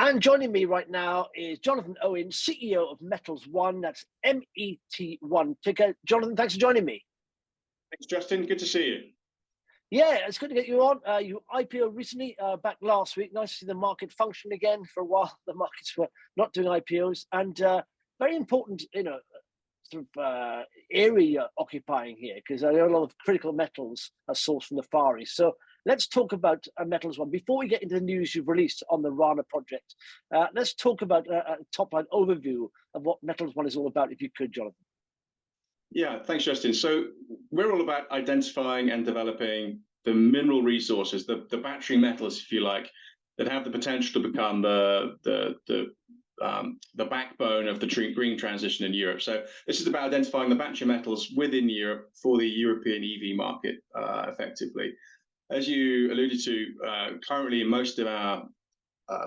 And joining me right now is Jonathan Owen, CEO of Metals One. That's MET1 ticker. Jonathan, thanks for joining me. Thanks, Justin. Good to see you. Yeah, it's good to get you on. You IPO recently, back last week. Nice to see the market function again. For a while, the markets were not doing IPOs, and very important, sort of area occupying here, because I know a lot of critical metals are sourced from the Far East. So let's talk about Metals One. Before we get into the news you've released on the Råna Project, let's talk about a top-line overview of what Metals One is all about, if you could, Jonathan. Yeah, thanks, Justin. So we're all about identifying and developing the mineral resources, the battery metals, if you like, that have the potential to become the backbone of the green transition in Europe. So this is about identifying the battery metals within Europe for the European EV market, effectively. As you alluded to, currently most of our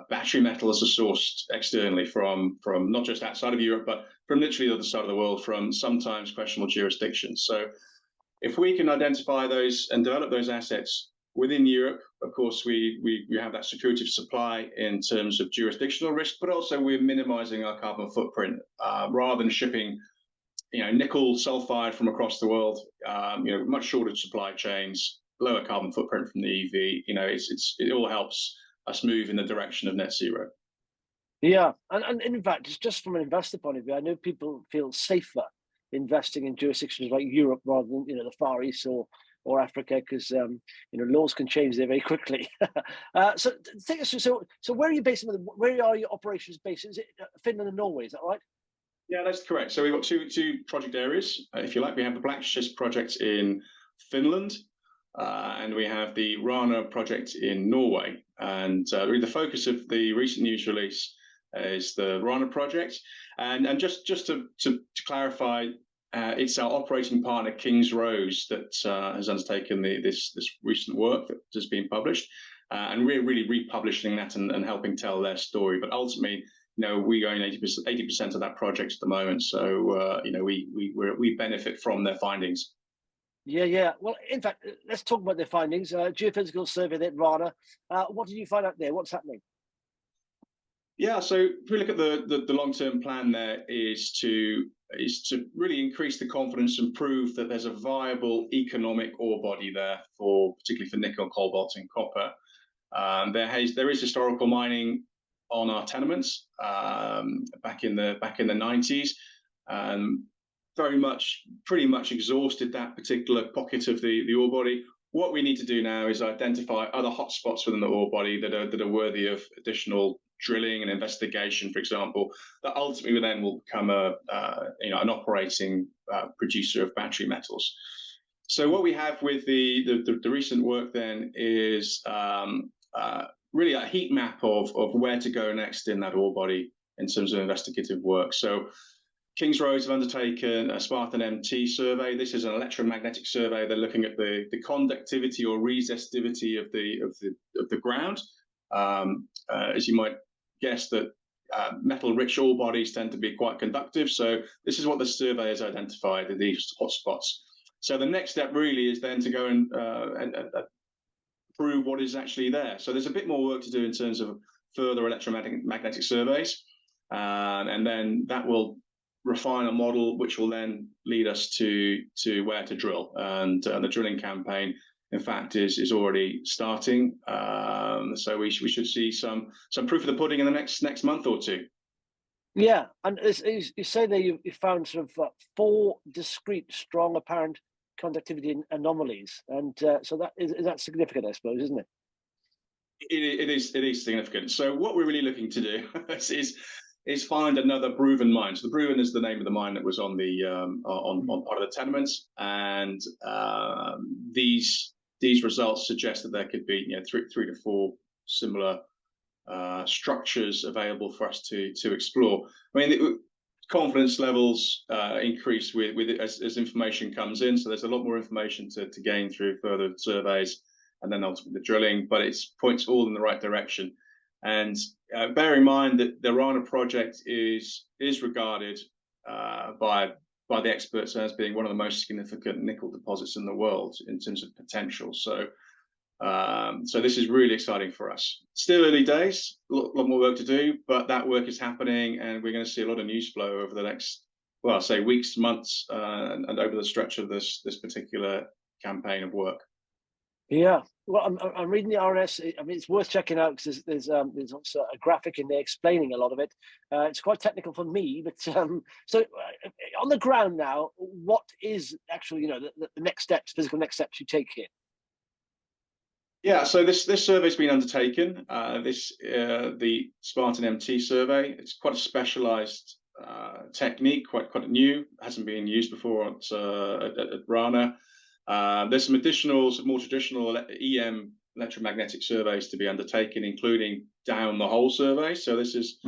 battery metals are sourced externally from not just outside of Europe, but from literally the other side of the world, from sometimes questionable jurisdictions. So if we can identify those and develop those assets within Europe, of course, we have that security of supply in terms of jurisdictional risk, but also we're minimizing our carbon footprint rather than shipping, nickel sulphide from across the world. Much shorter supply chains, lower carbon footprint from the EV. It all helps us move in the direction of net zero. Yeah, and in fact, it's just from an investor point of view, I know people feel safer investing in jurisdictions like Europe rather than the Far East or Africa, because laws can change there very quickly. So take us through. So where are you based? Where are your operations based? Is it Finland and Norway? Is that right? Yeah, that's correct. So we've got two project areas, if you like. We have the Black Schist project in Finland, and we have the Råna project in Norway. And really the focus of the recent news release is the Råna project. And just to clarify, it's our operating partner, King's Rose, that has undertaken this recent work that has been published. And we're really republishing that and helping tell their story. But ultimately, we own 80% of that project at the moment. So, we benefit from their findings. Yeah. Well, in fact, let's talk about their findings. Geophysical survey at Råna. What did you find out there? What's happening? Yeah, so if we look at the long-term plan, there is to really increase the confidence and prove that there's a viable economic ore body there, particularly for nickel, cobalt, and copper. There is historical mining on our tenements back in the 90s. Pretty much exhausted that particular pocket of the ore body. What we need to do now is identify other hotspots within the ore body that are worthy of additional drilling and investigation, for example, that ultimately then will become an operating producer of battery metals. So what we have with the recent work then is really a heat map of where to go next in that ore body in terms of investigative work. So King's Rose have undertaken a Spartan MT Survey. This is an electromagnetic survey. They're looking at the conductivity or resistivity of the ground. As you might guess, that metal-rich ore bodies tend to be quite conductive. So this is what the survey has identified, these hotspots. So the next step really is then to go and prove what is actually there. So there's a bit more work to do in terms of further electromagnetic surveys, and then that will refine a model which will then lead us to where to drill. And the drilling campaign, in fact, is already starting. So we should see some proof of the pudding in the next month or two. Yeah, and you say that you found sort of 4 discrete, strong, apparent conductivity anomalies, and so that's significant, I suppose, isn't it? It is significant. So what we're really looking to do is find another Proven mine. So the Proven is the name of the mine that was on the on part of the tenements, and these results suggest that there could be 3 to 4 similar structures available for us to explore. I mean, the confidence levels increase with as information comes in. So there's a lot more information to gain through further surveys and then ultimately the drilling, but it points all in the right direction. And bear in mind that the Råna project is regarded by the experts as being one of the most significant nickel deposits in the world in terms of potential. So So this is really exciting for us. Still early days, a lot more work to do, but that work is happening, and we're going to see a lot of news flow over the next, well, say weeks, months, and over the stretch of this particular campaign of work. Yeah, well, I'm reading the RNS. I mean, it's worth checking out because there's also a graphic in there explaining a lot of it. It's quite technical for me, but so on the ground now, what is actually, you know, the next steps, physical next steps you take here? Yeah, so this survey's been undertaken. The Spartan MT Survey. It's quite a specialised technique, quite new. Hasn't been used before at Råna. There's some additional, some more traditional EM electromagnetic surveys to be undertaken, including down the hole survey. So this is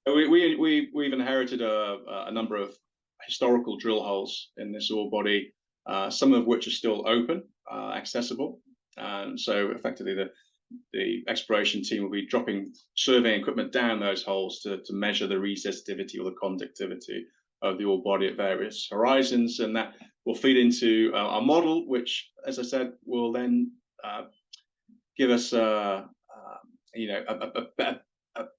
we've inherited a number of historical drill holes in this ore body, some of which are still open, accessible. So effectively, the exploration team will be dropping surveying equipment down those holes to measure the resistivity or the conductivity of the ore body at various horizons, and that will feed into our model, which, as I said, will then give us a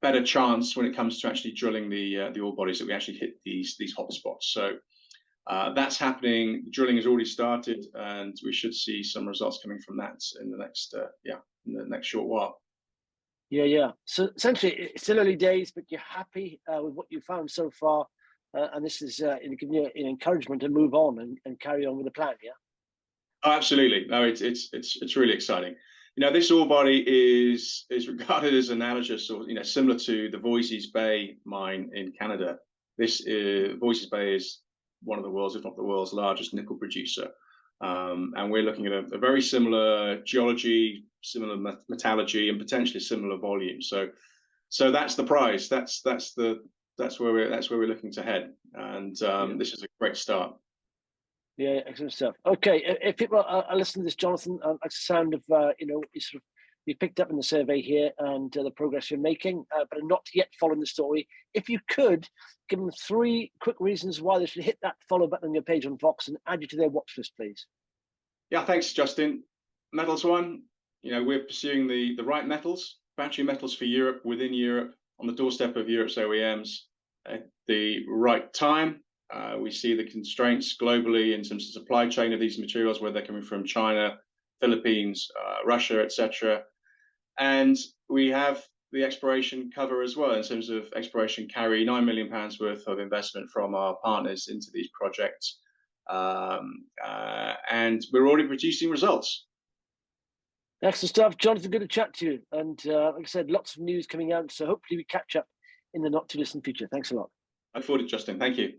better chance when it comes to actually drilling the ore bodies, that we actually hit these hotspots. So that's happening. Drilling has already started, and we should see some results coming from that in the next short while. Yeah. So essentially, it's still early days, but you're happy with what you found so far, and this is giving you an encouragement to move on and carry on with the plan. Yeah. Oh, absolutely. No, it's really exciting. You know, this ore body is regarded as analogous, or similar to the Voisey's Bay mine in Canada. This Voisey's Bay is one of the world's, if not the world's, largest nickel producer, and we're looking at a very similar geology, similar metallurgy, and potentially similar volume. So that's the prize. That's where we're looking to head, and this is a great start. Yeah, excellent stuff. Okay, if people are listening to this, Jonathan, like the sound of you picked up in the survey here and the progress you're making, but are not yet following the story. If you could give them 3 quick reasons why they should hit that follow button on your page on Vox and add you to their watch list, please. Yeah, thanks, Justin. Metals one, we're pursuing the right metals, battery metals for Europe, within Europe, on the doorstep of Europe's OEMs at the right time. We see the constraints globally in terms of supply chain of these materials, where they're coming from China, Philippines, Russia, etc. And we have the exploration cover as well, in terms of exploration carry, £9 million worth of investment from our partners into these projects. And we're already producing results. Excellent stuff. Jonathan, good to chat to you. And like I said, lots of news coming out. So hopefully we catch up in the not too distant future. Thanks a lot. I look forward to it, Justin. Thank you.